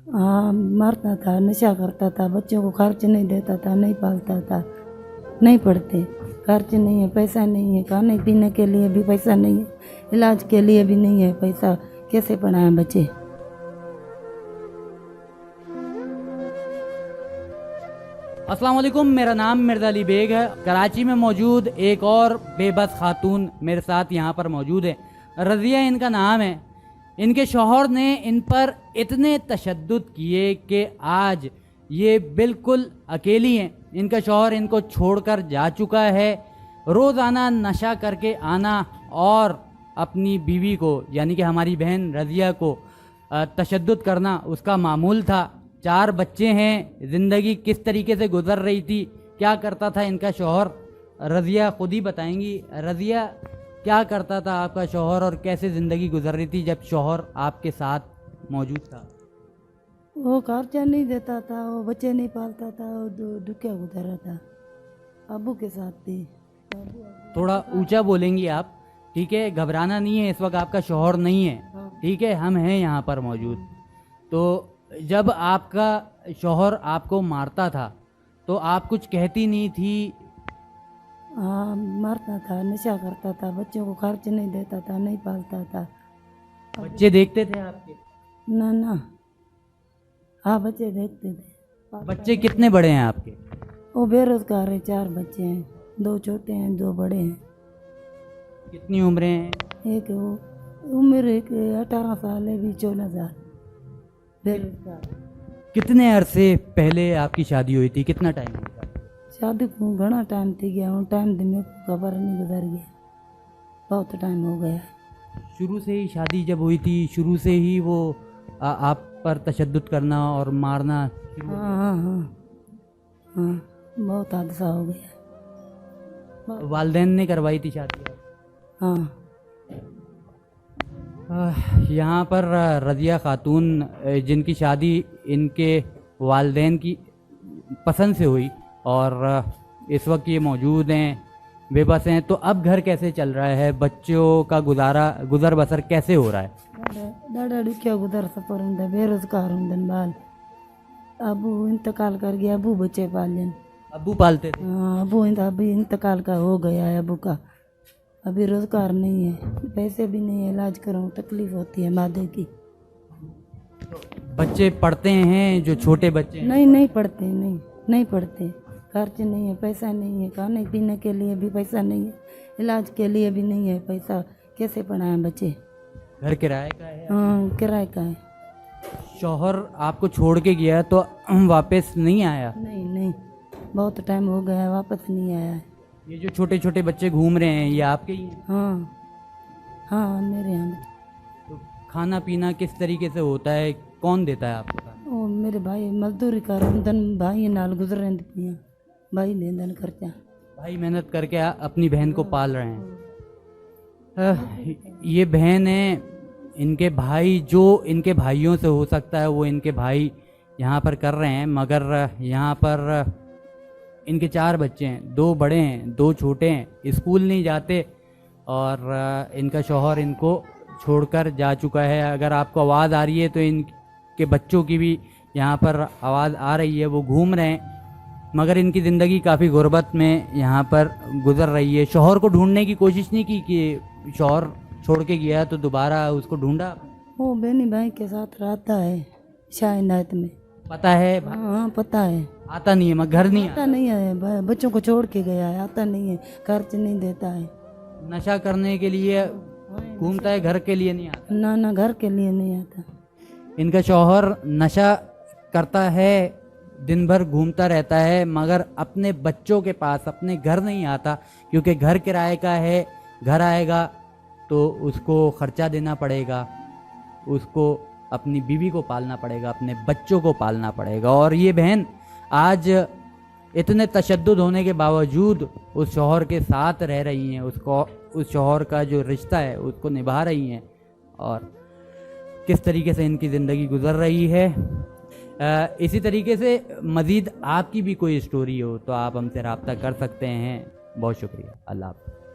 हाँ, मारता था, नशा करता था, बच्चों को खर्च नहीं देता था, नहीं पालता था, नहीं पढ़ते, खर्च नहीं है, पैसा नहीं है, खाने पीने के लिए भी पैसा नहीं है, इलाज के लिए भी नहीं है पैसा, कैसे पढ़ाएं बच्चे। अस्सलाम वालेकुम, मेरा नाम मिर्ज़ा अली बेग है। कराची में मौजूद एक और बेबस खातून मेरे साथ यहाँ पर मौजूद है। रज़िया इनका नाम है। इनके शौहर ने इन पर इतने तशद्दुद किए कि आज ये बिल्कुल अकेली हैं। इनका शौहर इनको छोड़कर जा चुका है। रोज़ाना नशा करके आना और अपनी बीवी को यानी कि हमारी बहन रज़िया को तशद्दुद करना उसका मामूल था। 4 बच्चे हैं। ज़िंदगी किस तरीके से गुजर रही थी, क्या करता था इनका शौहर, रज़िया खुद ही बताएंगी। रज़िया, क्या करता था आपका शौहर और कैसे ज़िंदगी गुजर रही थी जब शौहर आपके साथ मौजूद था? वो खर्चा नहीं देता था, वो बच्चे नहीं पालता था, वो दुखिया गुजारा था, अबू के साथ थी। थोड़ा ऊंचा बोलेंगी आप, ठीक है? घबराना नहीं है, इस वक्त आपका शौहर नहीं है, ठीक है? हम हैं यहाँ पर मौजूद। तो जब आपका शौहर आपको मारता था तो आप कुछ कहती नहीं थी? हाँ, मारता था, नशा करता था, बच्चों को खर्च नहीं देता था, नहीं पालता था। बच्चे देखते थे आपके? ना ना, हाँ बच्चे देखते थे। बच्चे कितने बड़े हैं आपके? वो बेरोजगार है, 4 बच्चे हैं, 2 छोटे हैं, 2 बड़े हैं। कितनी उम्रें हैं? एक वो उम्र एक 18 साल है, भी 14 साल। बेरोजगार। कितने अरसे पहले आपकी शादी हुई थी, कितना टाइम हुआ? शादी को घना टाइम थी गया हूँ, टाइम दिन में खबर नहीं गुजर गया, बहुत टाइम हो गया। शुरू से ही शादी जब हुई थी, शुरू से ही वो आप पर तशद्दुद करना और मारना? हाँ हाँ हाँ हाँ, बहुत हादसा हो गया। वालदेन ने करवाई थी शादी? हाँ। यहाँ पर रज़िया खातून जिनकी शादी इनके वालदेन की पसंद से हुई और इस वक्त ये मौजूद हैं, बेबस हैं। तो अब घर कैसे चल रहा है, बच्चों का गुज़र बसर कैसे हो रहा है? दादा दुखिया गुजर सफर होंगे, बेरोजगार होंगे बाल। अबू इंतकाल कर गया, अबू बच्चे पालन। अबू पालते थे? हाँ, अभी इंतकाल का हो गया है अबू का। अभी रोजगार नहीं है, पैसे भी नहीं है, इलाज कराऊँ तकलीफ होती है मादे की। बच्चे पढ़ते हैं जो छोटे बच्चे हैं? नहीं पढ़ते, नहीं पढ़ते, खर्च नहीं है, पैसा नहीं है, खाने पीने के लिए भी पैसा नहीं है, इलाज के लिए भी नहीं है पैसा, कैसे पढ़ाएं बच्चे। घर किराए का है? हाँ, किराए का है। शौहर आपको छोड़ के गया तो वापस नहीं आया? नहीं, बहुत टाइम हो गया, वापस नहीं आया है। ये जो छोटे छोटे बच्चे घूम रहे हैं ये आपके ही हैं? हाँ मेरे यहाँ। तो खाना पीना किस तरीके से होता है, कौन देता है आपको खाना? वो मेरे भाई मजदूरी कर रहे भाई नाल गुजर रहे पियाँ, भाई लेन खर्चा। भाई मेहनत करके अपनी बहन को पाल रहे हैं। ये बहन है, इनके भाई जो इनके भाइयों से हो सकता है वो इनके भाई यहाँ पर कर रहे हैं, मगर यहाँ पर इनके 4 बच्चे हैं, 2 बड़े हैं, 2 छोटे हैं, स्कूल नहीं जाते और इनका शौहर इनको छोड़कर जा चुका है। अगर आपको आवाज़ आ रही है तो इनके बच्चों की भी यहाँ पर आवाज़ आ रही है, वो घूम रहे हैं, मगर इनकी ज़िंदगी काफ़ी गुर्बत में यहाँ पर गुजर रही है। शौहर को ढूंढने की कोशिश नहीं की कि शौहर छोड़ के गया तो दोबारा उसको ढूंढा? वो बहनी भाई के साथ रहता है शायनात में। पता है? हाँ पता है। आता नहीं है, मगर घर नहीं आता नहीं है, बच्चों को छोड़ के गया है, आता नहीं है, खर्च नहीं देता है। नशा करने के लिए घूमता है, घर के लिए नहीं आता? ना घर के लिए नहीं आता। इनका शौहर नशा करता है, दिन भर घूमता रहता है, मगर अपने बच्चों के पास अपने घर नहीं आता, क्योंकि घर किराए का है। घर आएगा तो उसको खर्चा देना पड़ेगा, उसको अपनी बीवी को पालना पड़ेगा, अपने बच्चों को पालना पड़ेगा। और ये बहन आज इतने तशद्दुद होने के बावजूद उस शौहर के साथ रह रही हैं, उस शौहर का जो रिश्ता है उसको निभा रही हैं, और किस तरीके से इनकी ज़िंदगी गुजर रही है। इसी तरीके से मज़ीद आपकी भी कोई स्टोरी हो तो आप हमसे रब्ता कर सकते हैं। बहुत शुक्रिया। अल्लाह हाफ़िज़।